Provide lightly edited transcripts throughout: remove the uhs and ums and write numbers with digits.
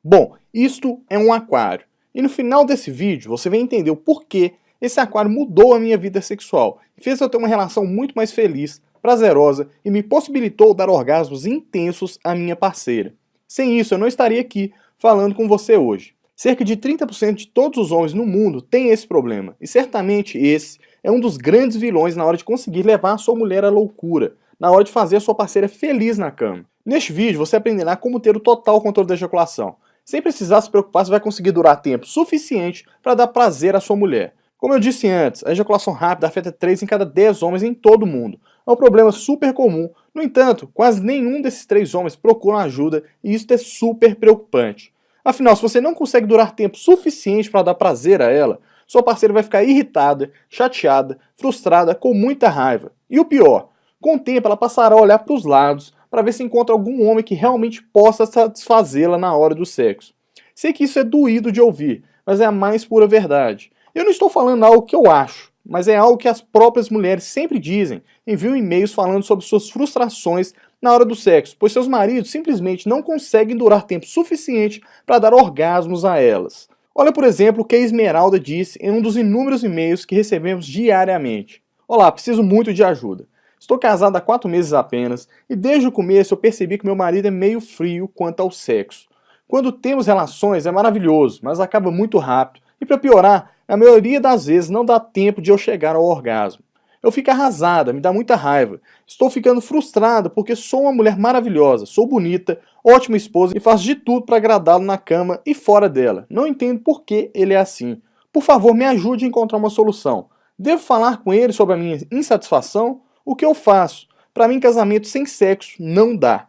Bom, isto é um aquário. E no final desse vídeo você vai entender o porquê esse aquário mudou a minha vida sexual e fez eu ter uma relação muito mais feliz, prazerosa e me possibilitou dar orgasmos intensos à minha parceira. Sem isso eu não estaria aqui falando com você hoje. Cerca de 30% de todos os homens no mundo têm esse problema, e certamente esse é um dos grandes vilões na hora de conseguir levar a sua mulher à loucura, na hora de fazer a sua parceira feliz na cama. Neste vídeo você aprenderá como ter o total controle da ejaculação, sem precisar se preocupar se vai conseguir durar tempo suficiente para dar prazer à sua mulher. Como eu disse antes, a ejaculação rápida afeta 3 em cada 10 homens em todo o mundo. É um problema super comum, no entanto, quase nenhum desses 3 homens procuram ajuda e isso é super preocupante. Afinal, se você não consegue durar tempo suficiente para dar prazer a ela, sua parceira vai ficar irritada, chateada, frustrada, com muita raiva. E o pior, com o tempo ela passará a olhar para os lados para ver se encontra algum homem que realmente possa satisfazê-la na hora do sexo. Sei que isso é doído de ouvir, mas é a mais pura verdade. Eu não estou falando algo que eu acho, mas é algo que as próprias mulheres sempre dizem, enviam e-mails falando sobre suas frustrações na hora do sexo, pois seus maridos simplesmente não conseguem durar tempo suficiente para dar orgasmos a elas. Olha, por exemplo, o que a Esmeralda disse em um dos inúmeros e-mails que recebemos diariamente. Olá, preciso muito de ajuda. Estou casado há 4 meses apenas, e desde o começo eu percebi que meu marido é meio frio quanto ao sexo. Quando temos relações é maravilhoso, mas acaba muito rápido, e para piorar, a maioria das vezes não dá tempo de eu chegar ao orgasmo. Eu fico arrasada, me dá muita raiva. Estou ficando frustrada porque sou uma mulher maravilhosa, sou bonita, ótima esposa e faço de tudo para agradá-lo na cama e fora dela. Não entendo por que ele é assim. Por favor, me ajude a encontrar uma solução. Devo falar com ele sobre a minha insatisfação? O que eu faço? Para mim, casamento sem sexo não dá.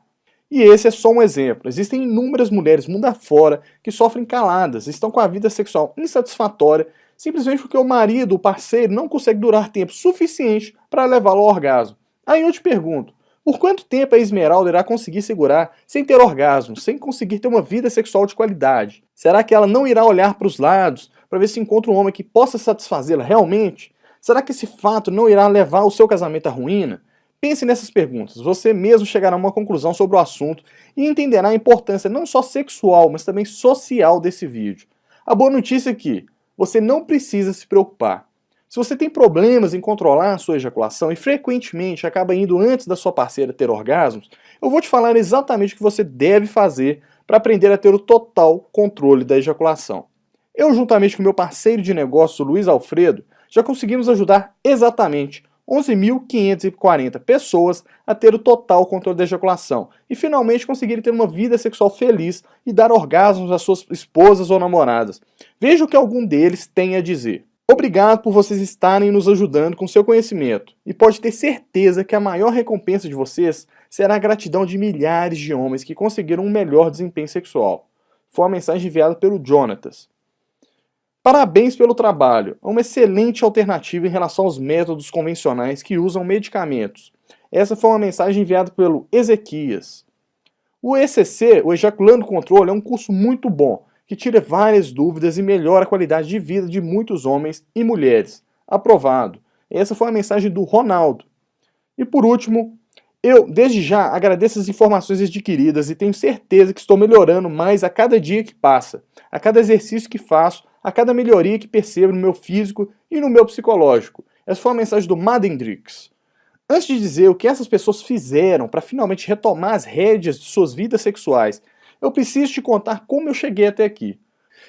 E esse é só um exemplo. Existem inúmeras mulheres mundo afora que sofrem caladas, estão com a vida sexual insatisfatória, simplesmente porque o marido, o parceiro, não consegue durar tempo suficiente para levá-lo ao orgasmo. Aí eu te pergunto, por quanto tempo a Esmeralda irá conseguir segurar sem ter orgasmo, sem conseguir ter uma vida sexual de qualidade? Será que ela não irá olhar para os lados para ver se encontra um homem que possa satisfazê-la realmente? Será que esse fato não irá levar o seu casamento à ruína? Pense nessas perguntas, você mesmo chegará a uma conclusão sobre o assunto e entenderá a importância não só sexual, mas também social desse vídeo. A boa notícia é que você não precisa se preocupar. Se você tem problemas em controlar a sua ejaculação e frequentemente acaba indo antes da sua parceira ter orgasmos, eu vou te falar exatamente o que você deve fazer para aprender a ter o total controle da ejaculação. Eu, juntamente com meu parceiro de negócio, Luiz Alfredo, já conseguimos ajudar exatamente 11.540 pessoas a ter o total controle da ejaculação e finalmente conseguirem ter uma vida sexual feliz e dar orgasmos às suas esposas ou namoradas. Veja o que algum deles tem a dizer. Obrigado por vocês estarem nos ajudando com seu conhecimento e pode ter certeza que a maior recompensa de vocês será a gratidão de milhares de homens que conseguiram um melhor desempenho sexual. Foi uma mensagem enviada pelo Jonatas. Parabéns pelo trabalho, é uma excelente alternativa em relação aos métodos convencionais que usam medicamentos. Essa foi uma mensagem enviada pelo Ezequias. O ECC, o Ejaculando Controle, é um curso muito bom, que tira várias dúvidas e melhora a qualidade de vida de muitos homens e mulheres. Aprovado. Essa foi a mensagem do Ronaldo. E por último, eu, desde já, agradeço as informações adquiridas e tenho certeza que estou melhorando mais a cada dia que passa, a cada exercício que faço, a cada melhoria que percebo no meu físico e no meu psicológico. Essa foi a mensagem do Madendrix. Antes de dizer o que essas pessoas fizeram para finalmente retomar as rédeas de suas vidas sexuais, eu preciso te contar como eu cheguei até aqui.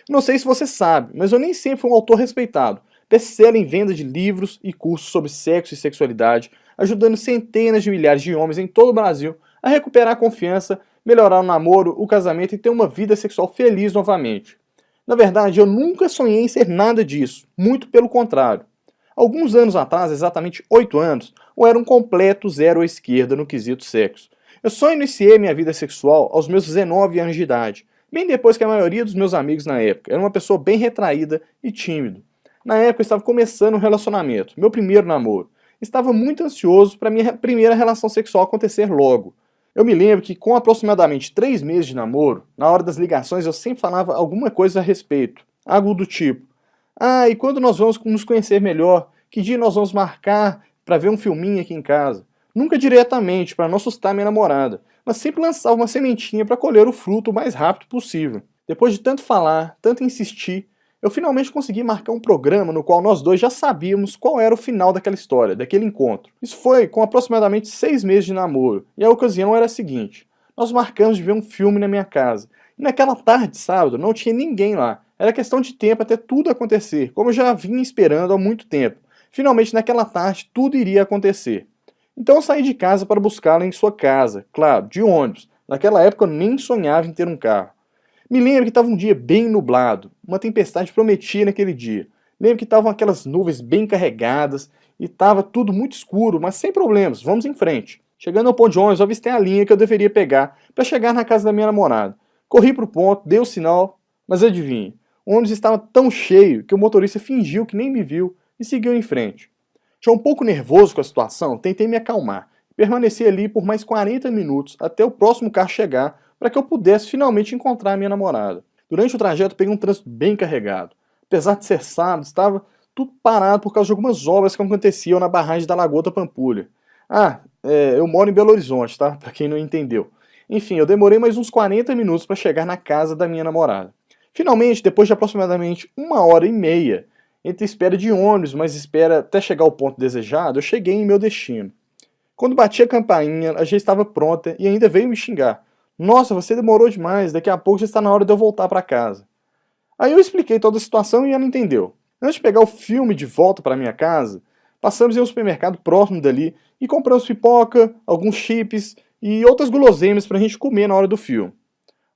Não sei se você sabe, mas eu nem sempre fui um autor respeitado, best-seller em venda de livros e cursos sobre sexo e sexualidade, ajudando centenas de milhares de homens em todo o Brasil a recuperar a confiança, melhorar o namoro, o casamento e ter uma vida sexual feliz novamente. Na verdade, eu nunca sonhei em ser nada disso, muito pelo contrário. Alguns anos atrás, exatamente 8 anos, eu era um completo zero à esquerda no quesito sexo. Eu só iniciei minha vida sexual aos meus 19 anos de idade, bem depois que a maioria dos meus amigos na época. Era uma pessoa bem retraída e tímido. Na época eu estava começando um relacionamento, meu primeiro namoro. Estava muito ansioso para minha primeira relação sexual acontecer logo. Eu me lembro que com aproximadamente 3 meses de namoro, na hora das ligações eu sempre falava alguma coisa a respeito. Algo do tipo, e quando nós vamos nos conhecer melhor? Que dia nós vamos marcar para ver um filminho aqui em casa? Nunca diretamente, para não assustar minha namorada, mas sempre lançava uma sementinha para colher o fruto o mais rápido possível. Depois de tanto falar, tanto insistir, eu finalmente consegui marcar um programa no qual nós dois já sabíamos qual era o final daquela história, daquele encontro. Isso foi com aproximadamente 6 meses de namoro, e a ocasião era a seguinte: nós marcamos de ver um filme na minha casa, e naquela tarde de sábado não tinha ninguém lá. Era questão de tempo até tudo acontecer, como eu já vinha esperando há muito tempo. Finalmente naquela tarde tudo iria acontecer. Então eu saí de casa para buscá-la em sua casa, claro, de ônibus. Naquela época eu nem sonhava em ter um carro. Me lembro que estava um dia bem nublado, uma tempestade prometia naquele dia. Lembro que estavam aquelas nuvens bem carregadas e estava tudo muito escuro, mas sem problemas, vamos em frente. Chegando ao ponto de ônibus, eu avistei a linha que eu deveria pegar para chegar na casa da minha namorada. Corri para o ponto, dei o sinal, mas adivinhe, o ônibus estava tão cheio que o motorista fingiu que nem me viu e seguiu em frente. Já um pouco nervoso com a situação, tentei me acalmar. Permaneci ali por mais 40 minutos até o próximo carro chegar para que eu pudesse finalmente encontrar a minha namorada. Durante o trajeto peguei um trânsito bem carregado. Apesar de ser sábado, estava tudo parado por causa de algumas obras que aconteciam na barragem da Lagoa da Pampulha. Eu moro em Belo Horizonte, tá? Para quem não entendeu. Enfim, eu demorei mais uns 40 minutos para chegar na casa da minha namorada. Finalmente, depois de aproximadamente 1h30, entre espera de ônibus, mas espera até chegar ao ponto desejado, eu cheguei em meu destino. Quando bati a campainha, ela já estava pronta e ainda veio me xingar. Nossa, você demorou demais, daqui a pouco já está na hora de eu voltar para casa. Aí eu expliquei toda a situação e ela entendeu. Antes de pegar o filme de volta para minha casa, passamos em um supermercado próximo dali e compramos pipoca, alguns chips e outras guloseimas para a gente comer na hora do filme.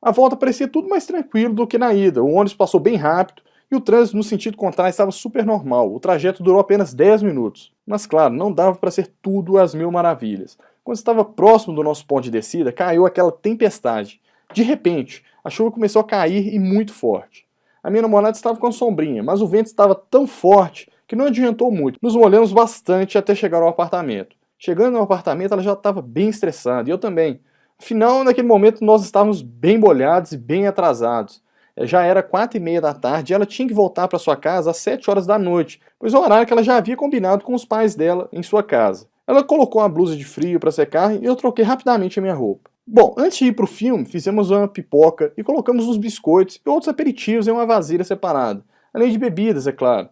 A volta parecia tudo mais tranquilo do que na ida, o ônibus passou bem rápido e o trânsito no sentido contrário estava super normal, o trajeto durou apenas 10 minutos. Mas claro, não dava para ser tudo às mil maravilhas. Quando estava próximo do nosso ponto de descida, caiu aquela tempestade. De repente, a chuva começou a cair e muito forte. A minha namorada estava com a sombrinha, mas o vento estava tão forte que não adiantou muito. Nos molhamos bastante até chegar ao apartamento. Chegando no apartamento, ela já estava bem estressada, e eu também. Afinal, naquele momento, nós estávamos bem molhados e bem atrasados. Já era 4h30 da tarde e ela tinha que voltar para sua casa às 7 horas da noite, pois é o horário que ela já havia combinado com os pais dela em sua casa. Ela colocou uma blusa de frio para secar e eu troquei rapidamente a minha roupa. Bom, antes de ir para o filme, fizemos uma pipoca e colocamos uns biscoitos e outros aperitivos em uma vasilha separada, além de bebidas, é claro.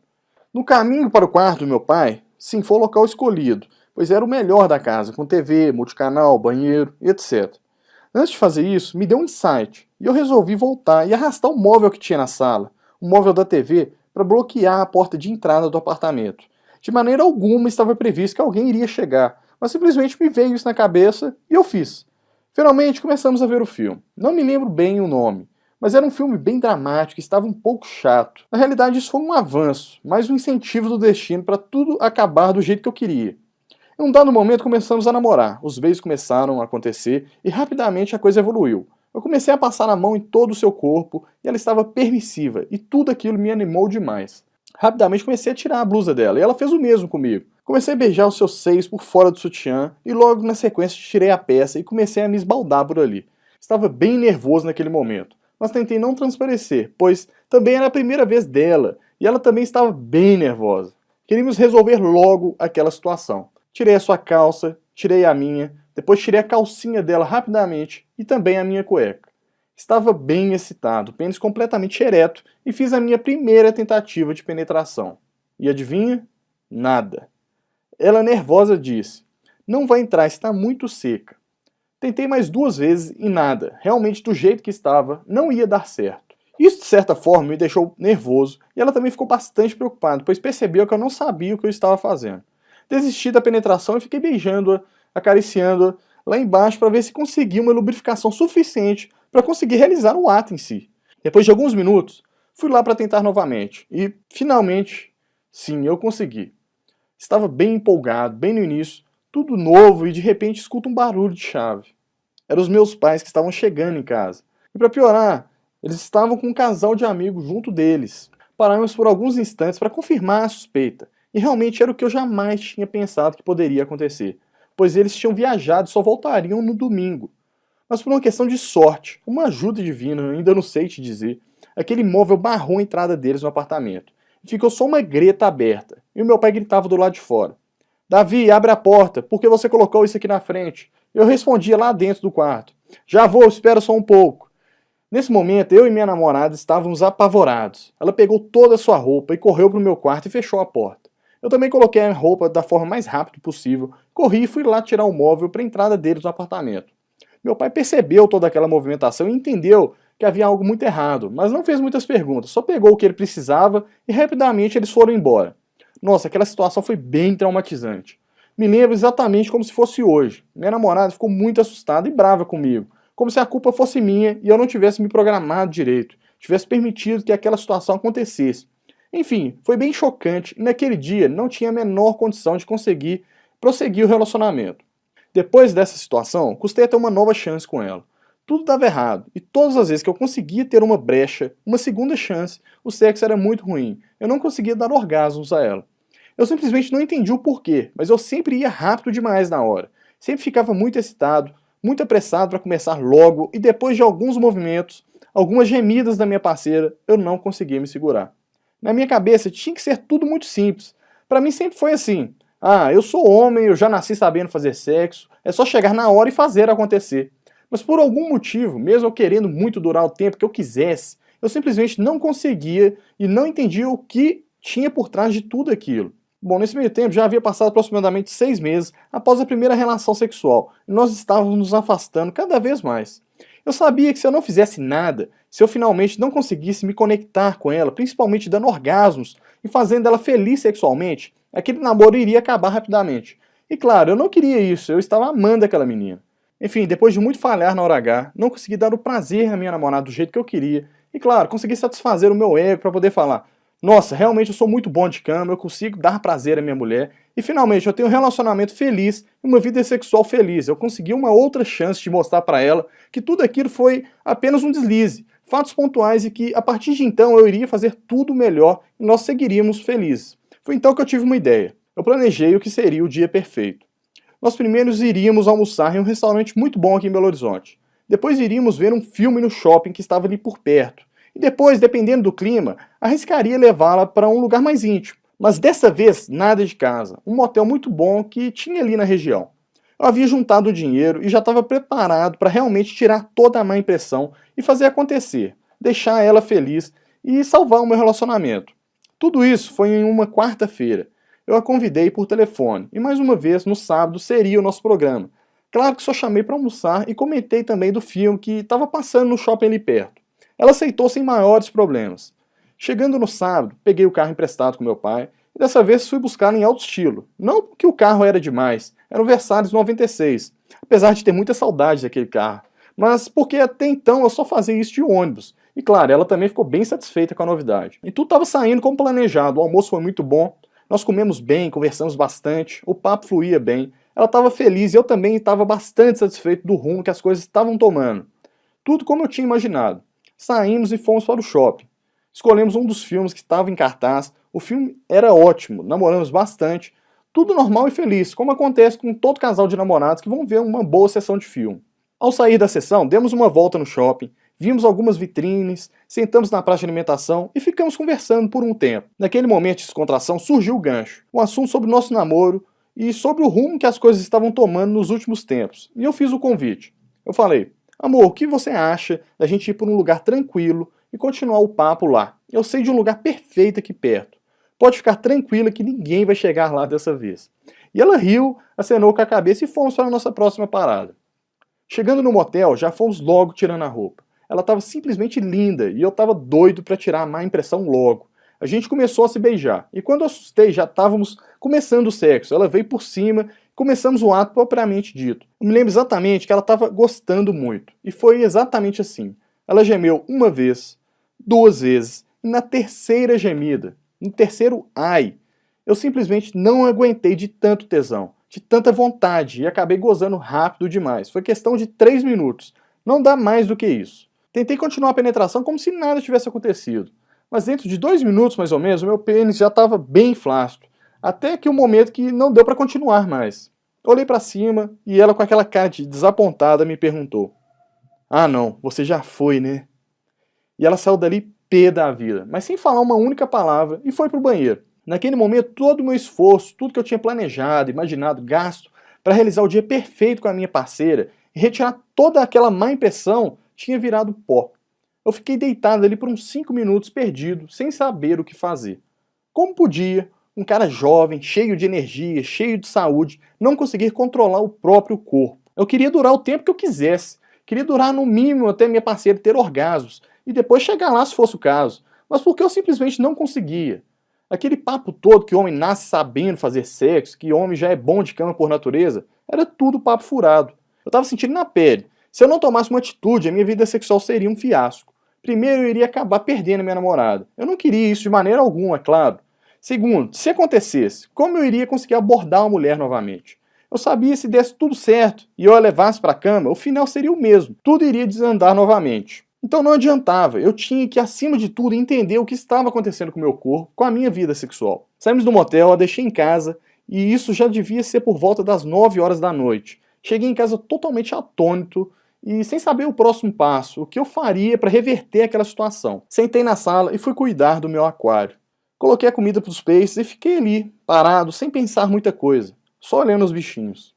No caminho para o quarto do meu pai, sim, foi o local escolhido, pois era o melhor da casa, com TV, multicanal, banheiro, etc. Antes de fazer isso, me deu um insight, e eu resolvi voltar e arrastar o móvel que tinha na sala, o móvel da TV, para bloquear a porta de entrada do apartamento. De maneira alguma estava previsto que alguém iria chegar, mas simplesmente me veio isso na cabeça e eu fiz. Finalmente começamos a ver o filme. Não me lembro bem o nome, mas era um filme bem dramático e estava um pouco chato. Na realidade isso foi um avanço, mais um incentivo do destino para tudo acabar do jeito que eu queria. Em um dado momento começamos a namorar, os beijos começaram a acontecer e rapidamente a coisa evoluiu. Eu comecei a passar a mão em todo o seu corpo e ela estava permissiva e tudo aquilo me animou demais. Rapidamente comecei a tirar a blusa dela e ela fez o mesmo comigo. Comecei a beijar os seus seios por fora do sutiã e logo na sequência tirei a peça e comecei a me esbaldar por ali. Estava bem nervoso naquele momento, mas tentei não transparecer, pois também era a primeira vez dela e ela também estava bem nervosa. Queríamos resolver logo aquela situação. Tirei a sua calça, tirei a minha, depois tirei a calcinha dela rapidamente e também a minha cueca. Estava bem excitado, pênis completamente ereto e fiz a minha primeira tentativa de penetração. E adivinha? Nada. Ela nervosa disse, não vai entrar, está muito seca. Tentei mais 2 vezes e nada, realmente do jeito que estava, não ia dar certo. Isso de certa forma me deixou nervoso e ela também ficou bastante preocupada, pois percebeu que eu não sabia o que eu estava fazendo. Desisti da penetração e fiquei beijando-a, acariciando-a lá embaixo para ver se conseguia uma lubrificação suficiente para conseguir realizar o ato em si. Depois de alguns minutos, fui lá para tentar novamente e, finalmente, sim, eu consegui. Estava bem empolgado, bem no início, tudo novo e de repente escuto um barulho de chave. Eram os meus pais que estavam chegando em casa. E para piorar, eles estavam com um casal de amigos junto deles. Paramos por alguns instantes para confirmar a suspeita. E realmente era o que eu jamais tinha pensado que poderia acontecer, pois eles tinham viajado e só voltariam no domingo. Mas por uma questão de sorte, uma ajuda divina, ainda não sei te dizer, aquele móvel barrou a entrada deles no apartamento. E ficou só uma greta aberta, e o meu pai gritava do lado de fora. Davi, abre a porta, por que você colocou isso aqui na frente? Eu respondia lá dentro do quarto. Já vou, espera só um pouco. Nesse momento, eu e minha namorada estávamos apavorados. Ela pegou toda a sua roupa e correu para o meu quarto e fechou a porta. Eu também coloquei a roupa da forma mais rápida possível, corri e fui lá tirar o móvel para a entrada deles no apartamento. Meu pai percebeu toda aquela movimentação e entendeu que havia algo muito errado, mas não fez muitas perguntas, só pegou o que ele precisava e rapidamente eles foram embora. Nossa, aquela situação foi bem traumatizante. Me lembro exatamente como se fosse hoje. Minha namorada ficou muito assustada e brava comigo, como se a culpa fosse minha e eu não tivesse me programado direito, tivesse permitido que aquela situação acontecesse. Enfim, foi bem chocante e naquele dia não tinha a menor condição de conseguir prosseguir o relacionamento. Depois dessa situação, custei a ter uma nova chance com ela. Tudo dava errado, e todas as vezes que eu conseguia ter uma brecha, uma segunda chance, o sexo era muito ruim. Eu não conseguia dar orgasmos a ela. Eu simplesmente não entendi o porquê, mas eu sempre ia rápido demais na hora. Sempre ficava muito excitado, muito apressado para começar logo, e depois de alguns movimentos, algumas gemidas da minha parceira, eu não conseguia me segurar. Na minha cabeça tinha que ser tudo muito simples. Para mim sempre foi assim. Ah, eu sou homem, eu já nasci sabendo fazer sexo, é só chegar na hora e fazer acontecer. Mas por algum motivo, mesmo eu querendo muito durar o tempo que eu quisesse, eu simplesmente não conseguia e não entendia o que tinha por trás de tudo aquilo. Bom, nesse meio tempo já havia passado aproximadamente 6 meses após a primeira relação sexual, e nós estávamos nos afastando cada vez mais. Eu sabia que se eu não fizesse nada, se eu finalmente não conseguisse me conectar com ela, principalmente dando orgasmos e fazendo ela feliz sexualmente, aquele namoro iria acabar rapidamente. E claro, eu não queria isso, eu estava amando aquela menina. Enfim, depois de muito falhar na hora H, não consegui dar o prazer à minha namorada do jeito que eu queria. E claro, consegui satisfazer o meu ego para poder falar: nossa, realmente eu sou muito bom de cama, eu consigo dar prazer à minha mulher. E finalmente eu tenho um relacionamento feliz e uma vida sexual feliz. Eu consegui uma outra chance de mostrar para ela que tudo aquilo foi apenas um deslize, fatos pontuais e que a partir de então eu iria fazer tudo melhor e nós seguiríamos felizes. Foi então que eu tive uma ideia. Eu planejei o que seria o dia perfeito. Nós primeiro iríamos almoçar em um restaurante muito bom aqui em Belo Horizonte. Depois iríamos ver um filme no shopping que estava ali por perto. E depois, dependendo do clima, arriscaria levá-la para um lugar mais íntimo. Mas dessa vez, nada de casa. Um motel muito bom que tinha ali na região. Eu havia juntado o dinheiro e já estava preparado para realmente tirar toda a má impressão e fazer acontecer, deixar ela feliz e salvar o meu relacionamento. Tudo isso foi em uma quarta-feira. Eu a convidei por telefone e mais uma vez no sábado seria o nosso programa. Claro que só chamei para almoçar e comentei também do filme que estava passando no shopping ali perto. Ela aceitou sem maiores problemas. Chegando no sábado, peguei o carro emprestado com meu pai e dessa vez fui buscar em alto estilo. Não porque o carro era demais, era um Versalhes 96, apesar de ter muita saudade daquele carro, mas porque até então eu só fazia isso de ônibus. E claro, ela também ficou bem satisfeita com a novidade. E tudo estava saindo como planejado, o almoço foi muito bom, nós comemos bem, conversamos bastante, o papo fluía bem, ela estava feliz e eu também estava bastante satisfeito do rumo que as coisas estavam tomando. Tudo como eu tinha imaginado. Saímos e fomos para o shopping. Escolhemos um dos filmes que estava em cartaz, o filme era ótimo, namoramos bastante, tudo normal e feliz, como acontece com todo casal de namorados que vão ver uma boa sessão de filme. Ao sair da sessão, demos uma volta no shopping, vimos algumas vitrines, sentamos na praça de alimentação e ficamos conversando por um tempo. Naquele momento de descontração surgiu o gancho, um assunto sobre o nosso namoro e sobre o rumo que as coisas estavam tomando nos últimos tempos. E eu fiz o convite. Eu falei: amor, o que você acha da gente ir por um lugar tranquilo e continuar o papo lá? Eu sei de um lugar perfeito aqui perto. Pode ficar tranquila que ninguém vai chegar lá dessa vez. E ela riu, acenou com a cabeça e fomos para a nossa próxima parada. Chegando no motel, já fomos logo tirando a roupa. Ela estava simplesmente linda e eu estava doido para tirar a má impressão logo. A gente começou a se beijar e quando eu assustei já estávamos começando o sexo. Ela veio por cima e começamos o ato propriamente dito. Eu me lembro exatamente que ela estava gostando muito e foi exatamente assim. Ela gemeu uma vez, duas vezes e na terceira gemida, no terceiro ai, eu simplesmente não aguentei de tanto tesão, de tanta vontade e acabei gozando rápido demais. Foi questão de 3 minutos. Não dá mais do que isso. Tentei continuar a penetração como se nada tivesse acontecido. Mas dentro de 2 minutos, mais ou menos, o meu pênis já estava bem flácido. Até que o momento que não deu para continuar mais. Olhei para cima e ela com aquela cara de desapontada me perguntou: ah não, você já foi, né? E ela saiu dali pé da vida, mas sem falar uma única palavra e foi pro banheiro. Naquele momento, todo o meu esforço, tudo que eu tinha planejado, imaginado, gasto para realizar o dia perfeito com a minha parceira e retirar toda aquela má impressão tinha virado pó. Eu fiquei deitado ali por uns 5 minutos perdido, sem saber o que fazer. Como podia um cara jovem, cheio de energia, cheio de saúde, não conseguir controlar o próprio corpo? Eu queria durar o tempo que eu quisesse. Queria durar no mínimo até minha parceira ter orgasmos e depois chegar lá se fosse o caso. Mas porque eu simplesmente não conseguia. Aquele papo todo que o homem nasce sabendo fazer sexo, que o homem já é bom de cama por natureza, era tudo papo furado. Eu tava sentindo na pele. Se eu não tomasse uma atitude, a minha vida sexual seria um fiasco. Primeiro, eu iria acabar perdendo a minha namorada. Eu não queria isso de maneira alguma, é claro. Segundo, se acontecesse, como eu iria conseguir abordar uma mulher novamente? Eu sabia que se desse tudo certo e eu a levasse para a cama, o final seria o mesmo. Tudo iria desandar novamente. Então não adiantava, eu tinha que, acima de tudo, entender o que estava acontecendo com o meu corpo, com a minha vida sexual. Saímos do motel, a deixei em casa, e isso já devia ser por volta das 9 horas da noite. Cheguei em casa totalmente atônito e sem saber o próximo passo, o que eu faria para reverter aquela situação. Sentei na sala e fui cuidar do meu aquário. Coloquei a comida para os peixes e fiquei ali, parado, sem pensar muita coisa, só olhando os bichinhos.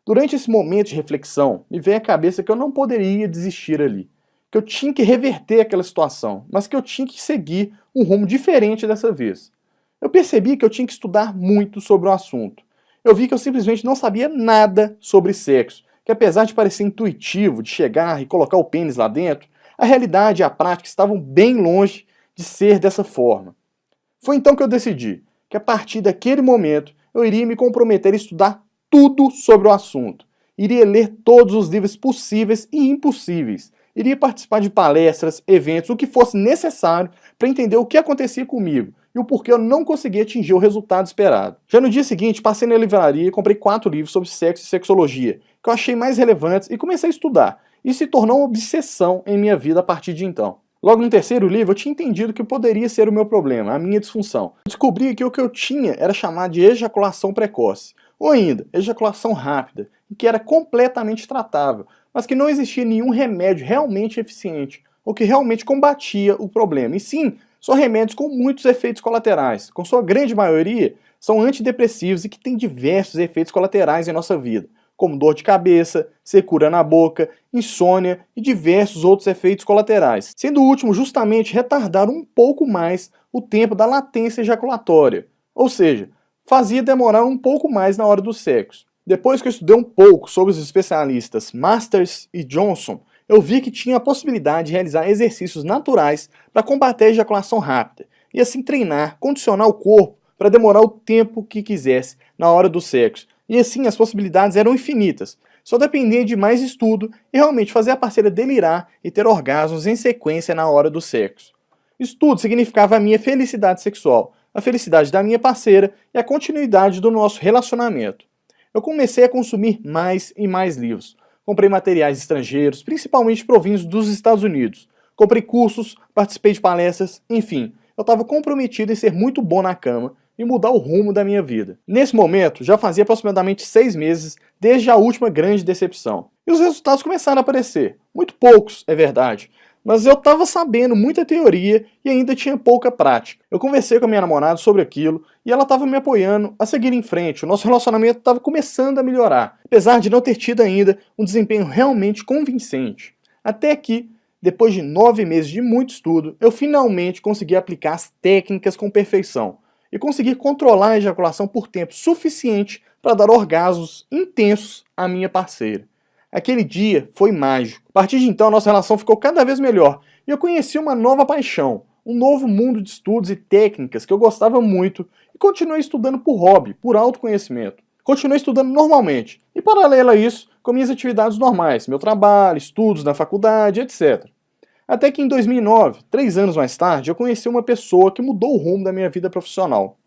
Durante esse momento de reflexão, me veio à cabeça que eu não poderia desistir ali, que eu tinha que reverter aquela situação, mas que eu tinha que seguir um rumo diferente dessa vez. Eu percebi que eu tinha que estudar muito sobre o assunto. Eu vi que eu simplesmente não sabia nada sobre sexo, que apesar de parecer intuitivo, de chegar e colocar o pênis lá dentro, a realidade e a prática estavam bem longe de ser dessa forma. Foi então que eu decidi que a partir daquele momento eu iria me comprometer a estudar tudo sobre o assunto. Iria ler todos os livros possíveis e impossíveis. Iria participar de palestras, eventos, o que fosse necessário para entender o que acontecia comigo e o porquê eu não conseguia atingir o resultado esperado. Já no dia seguinte, passei na livraria e comprei 4 livros sobre sexo e sexologia, que eu achei mais relevantes, e comecei a estudar. Isso se tornou uma obsessão em minha vida a partir de então. Logo no terceiro livro, eu tinha entendido que poderia ser o meu problema, a minha disfunção. Eu descobri que o que eu tinha era chamado de ejaculação precoce, ou ainda, ejaculação rápida, que era completamente tratável, mas que não existia nenhum remédio realmente eficiente, ou que realmente combatia o problema. E sim, são remédios com muitos efeitos colaterais. Com sua grande maioria, são antidepressivos e que têm diversos efeitos colaterais em nossa vida, como dor de cabeça, secura na boca, insônia e diversos outros efeitos colaterais, sendo o último justamente retardar um pouco mais o tempo da latência ejaculatória, ou seja, fazia demorar um pouco mais na hora do sexo. Depois que eu estudei um pouco sobre os especialistas Masters e Johnson, eu vi que tinha a possibilidade de realizar exercícios naturais para combater a ejaculação rápida, e assim treinar, condicionar o corpo para demorar o tempo que quisesse na hora do sexo. E assim as possibilidades eram infinitas. Só dependia de mais estudo e realmente fazer a parceira delirar e ter orgasmos em sequência na hora do sexo. Isso tudo significava a minha felicidade sexual, a felicidade da minha parceira e a continuidade do nosso relacionamento. Eu comecei a consumir mais e mais livros. Comprei materiais estrangeiros, principalmente provindos dos Estados Unidos. Comprei cursos, participei de palestras, enfim, eu estava comprometido em ser muito bom na cama e mudar o rumo da minha vida. Nesse momento, já fazia aproximadamente 6 meses desde a última grande decepção. E os resultados começaram a aparecer. Muito poucos, é verdade. Mas eu estava sabendo muita teoria e ainda tinha pouca prática. Eu conversei com a minha namorada sobre aquilo e ela estava me apoiando a seguir em frente. O nosso relacionamento estava começando a melhorar, apesar de não ter tido ainda um desempenho realmente convincente. Até que, depois de 9 meses de muito estudo, eu finalmente consegui aplicar as técnicas com perfeição e conseguir controlar a ejaculação por tempo suficiente para dar orgasmos intensos à minha parceira. Aquele dia foi mágico. A partir de então, nossa relação ficou cada vez melhor e eu conheci uma nova paixão, um novo mundo de estudos e técnicas que eu gostava muito e continuei estudando por hobby, por autoconhecimento. Continuei estudando normalmente e, paralelo a isso, com minhas atividades normais, meu trabalho, estudos na faculdade, etc. Até que em 2009, 3 anos mais tarde, eu conheci uma pessoa que mudou o rumo da minha vida profissional.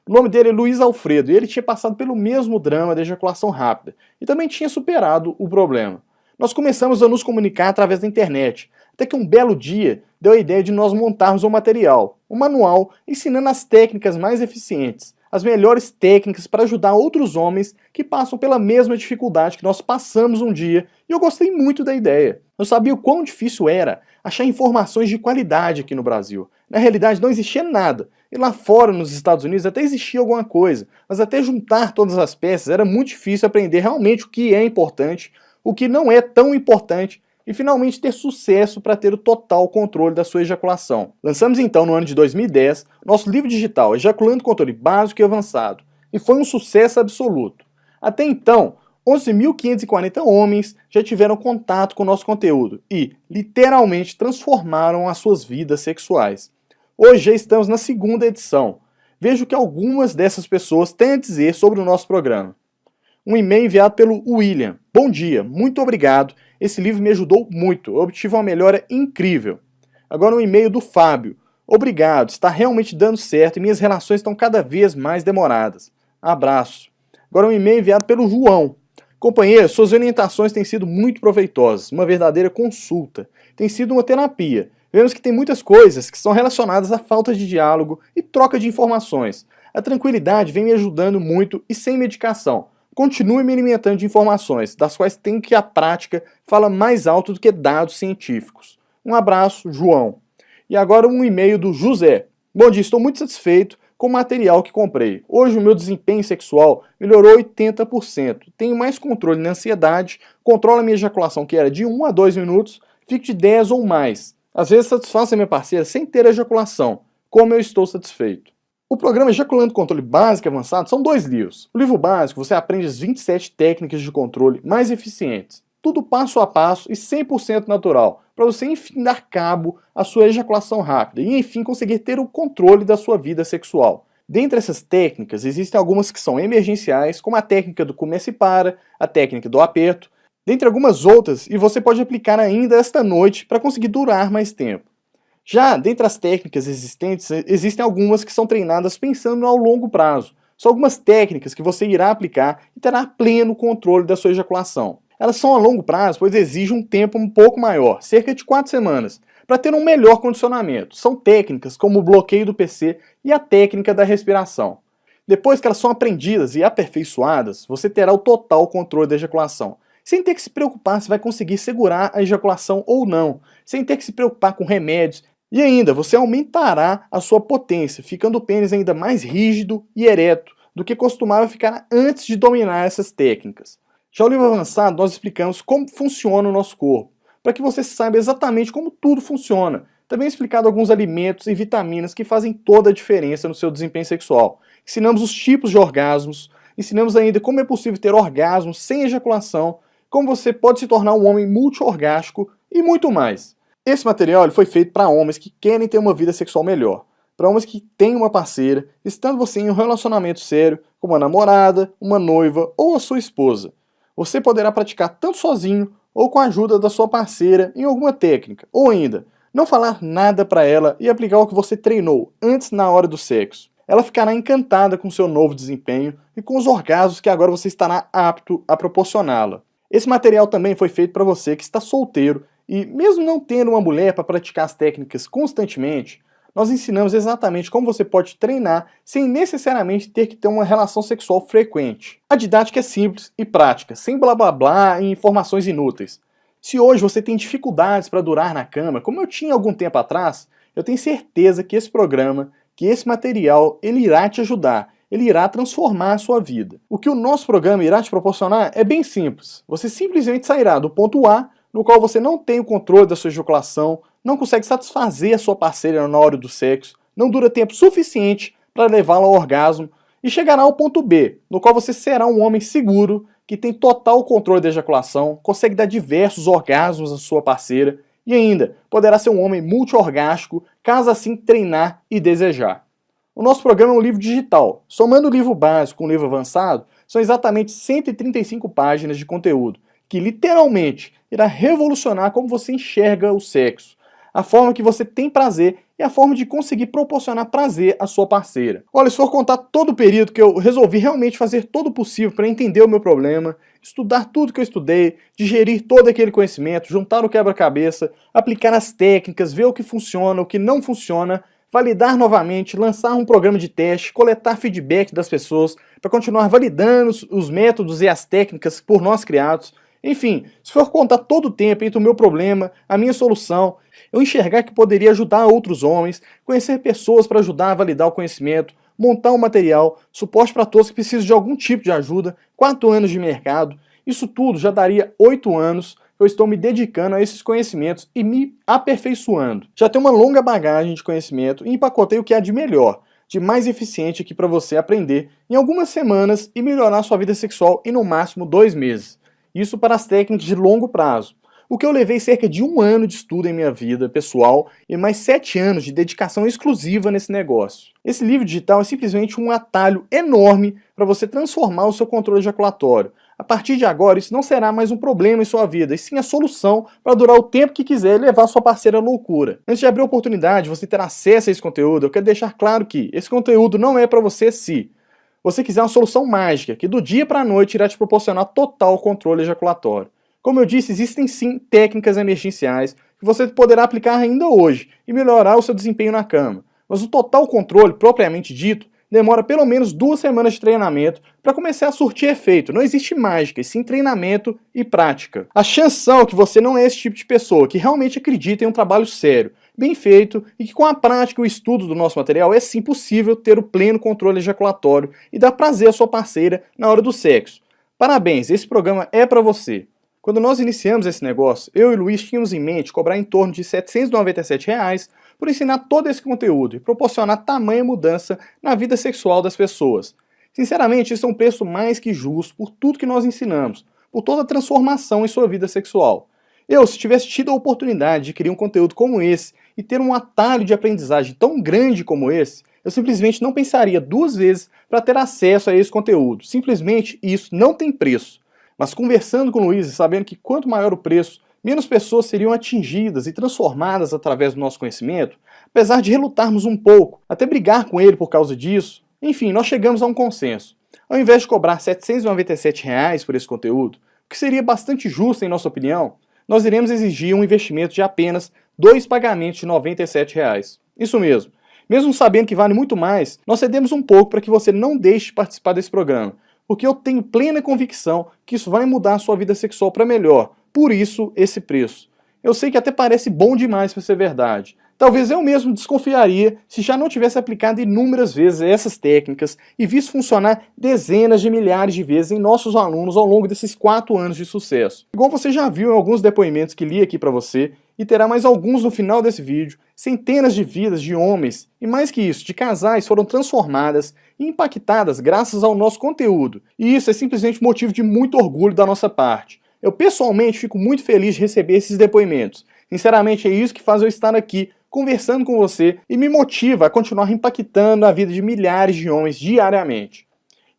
O nome dele é Luiz Alfredo e ele tinha passado pelo mesmo drama da ejaculação rápida e também tinha superado o problema. Nós começamos a nos comunicar através da internet, até que um belo dia deu a ideia de nós montarmos um material, um manual ensinando as técnicas mais eficientes, as melhores técnicas para ajudar outros homens que passam pela mesma dificuldade que nós passamos um dia, e eu gostei muito da ideia. Eu sabia o quão difícil era achar informações de qualidade aqui no Brasil. Na realidade não existia nada, e lá fora nos Estados Unidos até existia alguma coisa, mas até juntar todas as peças era muito difícil aprender realmente o que é importante, o que não é tão importante e finalmente ter sucesso para ter o total controle da sua ejaculação. Lançamos então no ano de 2010 nosso livro digital Ejaculando Controle Básico e Avançado, e foi um sucesso absoluto. Até então, 11.540 homens já tiveram contato com o nosso conteúdo e, literalmente, transformaram as suas vidas sexuais. Hoje já estamos na segunda edição. Veja o que algumas dessas pessoas têm a dizer sobre o nosso programa. Um e-mail enviado pelo William. Bom dia, muito obrigado. Esse livro me ajudou muito, eu obtive uma melhora incrível. Agora um e-mail do Fábio. Obrigado, está realmente dando certo e minhas relações estão cada vez mais demoradas. Abraço. Agora um e-mail enviado pelo João. Companheiro, suas orientações têm sido muito proveitosas, uma verdadeira consulta. Tem sido uma terapia. Vemos que tem muitas coisas que são relacionadas à falta de diálogo e troca de informações. A tranquilidade vem me ajudando muito e sem medicação. Continue me alimentando de informações, das quais tenho que a prática fala mais alto do que dados científicos. Um abraço, João. E agora um e-mail do José. Bom dia, estou muito satisfeito com o material que comprei. Hoje o meu desempenho sexual melhorou 80%. Tenho mais controle na ansiedade, controlo a minha ejaculação, que era de 1 a 2 minutos, fico de 10 ou mais. Às vezes satisfaço a minha parceira sem ter ejaculação. Como eu estou satisfeito. O programa Ejaculando Controle Básico e Avançado são 2 livros. O livro básico você aprende as 27 técnicas de controle mais eficientes. Tudo passo a passo e 100% natural, para você enfim dar cabo à sua ejaculação rápida e enfim conseguir ter o controle da sua vida sexual. Dentre essas técnicas, existem algumas que são emergenciais, como a técnica do começa e para, a técnica do aperto, dentre algumas outras, e você pode aplicar ainda esta noite para conseguir durar mais tempo. Já dentre as técnicas existentes, existem algumas que são treinadas pensando ao longo prazo. São algumas técnicas que você irá aplicar e terá pleno controle da sua ejaculação. Elas são a longo prazo, pois exigem um tempo um pouco maior, cerca de 4 semanas, para ter um melhor condicionamento. São técnicas como o bloqueio do PC e a técnica da respiração. Depois que elas são aprendidas e aperfeiçoadas, você terá o total controle da ejaculação, sem ter que se preocupar se vai conseguir segurar a ejaculação ou não, sem ter que se preocupar com remédios. E ainda, você aumentará a sua potência, ficando o pênis ainda mais rígido e ereto do que costumava ficar antes de dominar essas técnicas. Já o livro avançado, nós explicamos como funciona o nosso corpo, para que você saiba exatamente como tudo funciona. Também explicado alguns alimentos e vitaminas que fazem toda a diferença no seu desempenho sexual. Ensinamos os tipos de orgasmos, ensinamos ainda como é possível ter orgasmos sem ejaculação, como você pode se tornar um homem multiorgástico e muito mais. Esse material foi feito para homens que querem ter uma vida sexual melhor, para homens que têm uma parceira, estando você em um relacionamento sério, com uma namorada, uma noiva ou a sua esposa. Você poderá praticar tanto sozinho ou com a ajuda da sua parceira em alguma técnica, ou ainda, não falar nada para ela e aplicar o que você treinou antes na hora do sexo. Ela ficará encantada com seu novo desempenho e com os orgasmos que agora você estará apto a proporcioná-la. Esse material também foi feito para você que está solteiro e, mesmo não tendo uma mulher para praticar as técnicas constantemente, nós ensinamos exatamente como você pode treinar sem necessariamente ter que ter uma relação sexual frequente. A didática é simples e prática, sem blá blá blá e informações inúteis. Se hoje você tem dificuldades para durar na cama, como eu tinha algum tempo atrás, eu tenho certeza que esse programa, que esse material, ele irá te ajudar. Ele irá transformar a sua vida. O que o nosso programa irá te proporcionar é bem simples. Você simplesmente sairá do ponto A, no qual você não tem o controle da sua ejaculação, não consegue satisfazer a sua parceira na hora do sexo, não dura tempo suficiente para levá-la ao orgasmo, e chegará ao ponto B, no qual você será um homem seguro, que tem total controle da ejaculação, consegue dar diversos orgasmos à sua parceira, e ainda poderá ser um homem multiorgástico, caso assim treinar e desejar. O nosso programa é um livro digital. Somando o livro básico com o livro avançado, são exatamente 135 páginas de conteúdo, que literalmente irá revolucionar como você enxerga o sexo, a forma que você tem prazer e a forma de conseguir proporcionar prazer à sua parceira. Olha, se for contar todo o período que eu resolvi realmente fazer todo o possível para entender o meu problema, estudar tudo que eu estudei, digerir todo aquele conhecimento, juntar o quebra-cabeça, aplicar as técnicas, ver o que funciona, o que não funciona, validar novamente, lançar um programa de teste, coletar feedback das pessoas para continuar validando os métodos e as técnicas por nós criados. Enfim, se for contar todo o tempo entre o meu problema, a minha solução, eu enxergar que poderia ajudar outros homens, conhecer pessoas para ajudar a validar o conhecimento, montar um material, suporte para todos que precisam de algum tipo de ajuda, 4 anos de mercado, isso tudo já daria 8 anos eu estou me dedicando a esses conhecimentos e me aperfeiçoando. Já tenho uma longa bagagem de conhecimento e empacotei o que há de melhor, de mais eficiente aqui para você aprender em algumas semanas e melhorar sua vida sexual em no máximo 2 meses. Isso para as técnicas de longo prazo. O que eu levei cerca de 1 ano de estudo em minha vida pessoal e mais 7 anos de dedicação exclusiva nesse negócio. Esse livro digital é simplesmente um atalho enorme para você transformar o seu controle ejaculatório. A partir de agora, isso não será mais um problema em sua vida, e sim a solução para durar o tempo que quiser e levar sua parceira à loucura. Antes de abrir a oportunidade de você ter acesso a esse conteúdo, eu quero deixar claro que esse conteúdo não é para você se você quiser uma solução mágica, que do dia para a noite irá te proporcionar total controle ejaculatório. Como eu disse, existem sim técnicas emergenciais que você poderá aplicar ainda hoje e melhorar o seu desempenho na cama. Mas o total controle, propriamente dito, demora pelo menos 2 semanas de treinamento para começar a surtir efeito. Não existe mágica, e sim treinamento e prática. A chance são que você não é esse tipo de pessoa, que realmente acredita em um trabalho sério, bem feito, e que com a prática e o estudo do nosso material é sim possível ter o pleno controle ejaculatório e dar prazer à sua parceira na hora do sexo. Parabéns, esse programa é para você. Quando nós iniciamos esse negócio, eu e o Luiz tínhamos em mente cobrar em torno de R$ 797 por ensinar todo esse conteúdo e proporcionar tamanha mudança na vida sexual das pessoas. Sinceramente, isso é um preço mais que justo por tudo que nós ensinamos, por toda a transformação em sua vida sexual. Se tivesse tido a oportunidade de criar um conteúdo como esse e ter um atalho de aprendizagem tão grande como esse, eu simplesmente não pensaria 2 vezes para ter acesso a esse conteúdo. Simplesmente isso não tem preço. Mas conversando com o Luiz e sabendo que quanto maior o preço, menos pessoas seriam atingidas e transformadas através do nosso conhecimento, apesar de relutarmos um pouco, até brigar com ele por causa disso, enfim, nós chegamos a um consenso. Ao invés de cobrar R$ 797 por esse conteúdo, o que seria bastante justo em nossa opinião, nós iremos exigir um investimento de apenas 2 pagamentos de R$ 97. Isso mesmo. Mesmo sabendo que vale muito mais, nós cedemos um pouco para que você não deixe de participar desse programa, porque eu tenho plena convicção que isso vai mudar a sua vida sexual para melhor. Por isso, esse preço. Eu sei que até parece bom demais para ser verdade. Talvez eu mesmo desconfiaria se já não tivesse aplicado inúmeras vezes essas técnicas e visto funcionar dezenas de milhares de vezes em nossos alunos ao longo desses 4 anos de sucesso. Igual você já viu em alguns depoimentos que li aqui para você, e terá mais alguns no final desse vídeo, centenas de vidas de homens, e mais que isso, de casais foram transformadas e impactadas graças ao nosso conteúdo. E isso é simplesmente motivo de muito orgulho da nossa parte. Eu pessoalmente fico muito feliz de receber esses depoimentos. Sinceramente é isso que faz eu estar aqui conversando com você e me motiva a continuar impactando a vida de milhares de homens diariamente.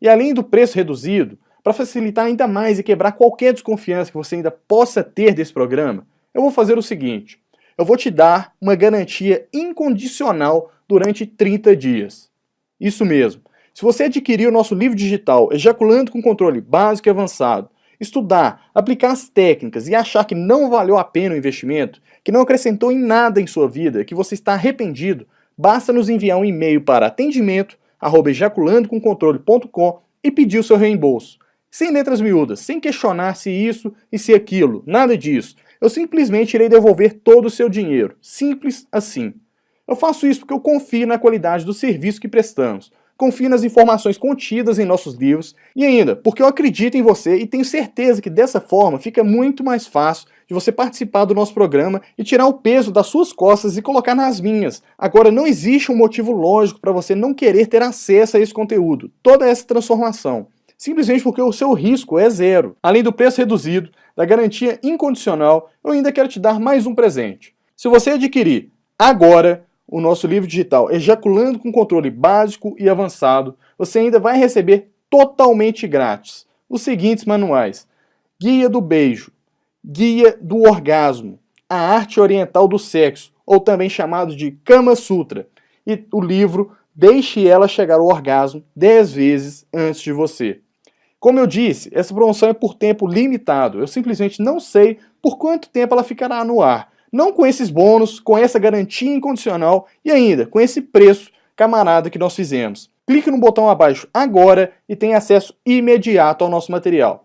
E além do preço reduzido, para facilitar ainda mais e quebrar qualquer desconfiança que você ainda possa ter desse programa, eu vou fazer o seguinte: eu vou te dar uma garantia incondicional durante 30 dias. Isso mesmo. Se você adquirir o nosso livro digital Ejaculando com Controle Básico e Avançado, estudar, aplicar as técnicas e achar que não valeu a pena o investimento, que não acrescentou em nada em sua vida, que você está arrependido, basta nos enviar um e-mail para atendimento@ejaculandocomcontrole.com e pedir o seu reembolso. Sem letras miúdas, sem questionar se isso e se aquilo, nada disso. Eu simplesmente irei devolver todo o seu dinheiro. Simples assim. Eu faço isso porque eu confio na qualidade do serviço que prestamos, confio nas informações contidas em nossos livros e ainda porque eu acredito em você e tenho certeza que dessa forma fica muito mais fácil de você participar do nosso programa e tirar o peso das suas costas e colocar nas minhas. Agora, não existe um motivo lógico para você não querer ter acesso a esse conteúdo, toda essa transformação. Simplesmente porque o seu risco é zero. Além do preço reduzido, da garantia incondicional, eu ainda quero te dar mais um presente. Se você adquirir agora o nosso livro digital Ejaculando com Controle Básico e Avançado, você ainda vai receber totalmente grátis os seguintes manuais: Guia do Beijo, Guia do Orgasmo, A Arte Oriental do Sexo, ou também chamado de Kama Sutra, e o livro Deixe Ela Chegar ao Orgasmo 10 vezes antes de você. Como eu disse, essa promoção é por tempo limitado. Eu simplesmente não sei por quanto tempo ela ficará no ar. Não com esses bônus, com essa garantia incondicional e ainda com esse preço camarada que nós fizemos. Clique no botão abaixo agora e tenha acesso imediato ao nosso material.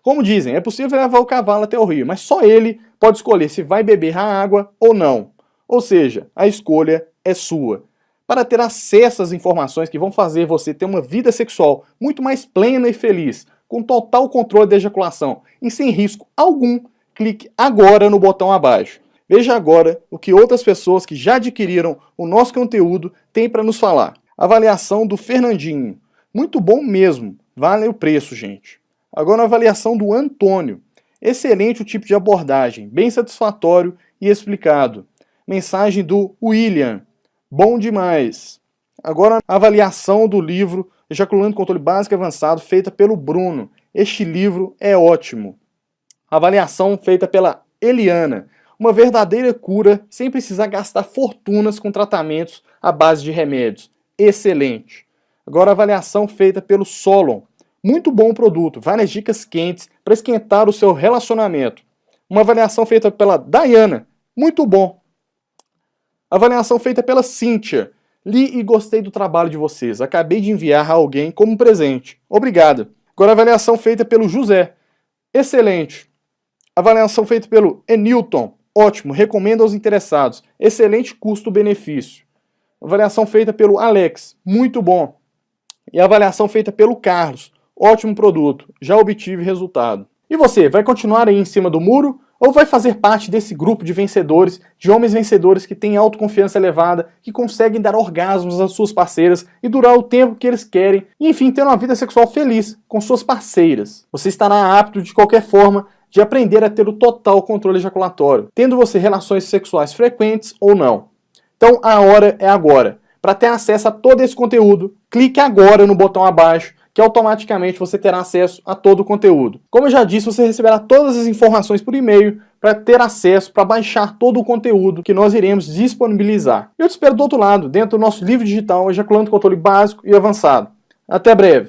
Como dizem, é possível levar o cavalo até o rio, mas só ele pode escolher se vai beber a água ou não. Ou seja, a escolha é sua. Para ter acesso às informações que vão fazer você ter uma vida sexual muito mais plena e feliz, com total controle da ejaculação e sem risco algum, clique agora no botão abaixo. Veja agora o que outras pessoas que já adquiriram o nosso conteúdo têm para nos falar. Avaliação do Fernandinho. Muito bom mesmo. Vale o preço, gente. Agora a avaliação do Antônio. Excelente o tipo de abordagem. Bem satisfatório e explicado. Mensagem do William. Bom demais. Agora a avaliação do livro Ejaculando Controle Básico e Avançado, feita pelo Bruno. Este livro é ótimo. Avaliação feita pela Eliana. Uma verdadeira cura sem precisar gastar fortunas com tratamentos à base de remédios. Excelente. Agora a avaliação feita pelo Solon. Muito bom o produto, várias dicas quentes para esquentar o seu relacionamento. Uma avaliação feita pela Dayana. Muito bom. Avaliação feita pela Cíntia. Li e gostei do trabalho de vocês. Acabei de enviar a alguém como presente. Obrigado. Agora a avaliação feita pelo José. Excelente. Avaliação feita pelo Enilton. Ótimo, recomendo aos interessados. Excelente custo-benefício. Avaliação feita pelo Alex. Muito bom. E a avaliação feita pelo Carlos. Ótimo produto. Já obtive resultado. E você, vai continuar aí em cima do muro? Ou vai fazer parte desse grupo de vencedores, de homens vencedores que têm autoconfiança elevada, que conseguem dar orgasmos às suas parceiras e durar o tempo que eles querem, e enfim, ter uma vida sexual feliz com suas parceiras? Você estará apto de qualquer forma de aprender a ter o total controle ejaculatório, tendo você relações sexuais frequentes ou não. Então a hora é agora. Para ter acesso a todo esse conteúdo, clique agora no botão abaixo, que automaticamente você terá acesso a todo o conteúdo. Como eu já disse, você receberá todas as informações por e-mail para ter acesso, para baixar todo o conteúdo que nós iremos disponibilizar. Eu te espero do outro lado, dentro do nosso livro digital Ejaculando Controle Básico e Avançado. Até breve!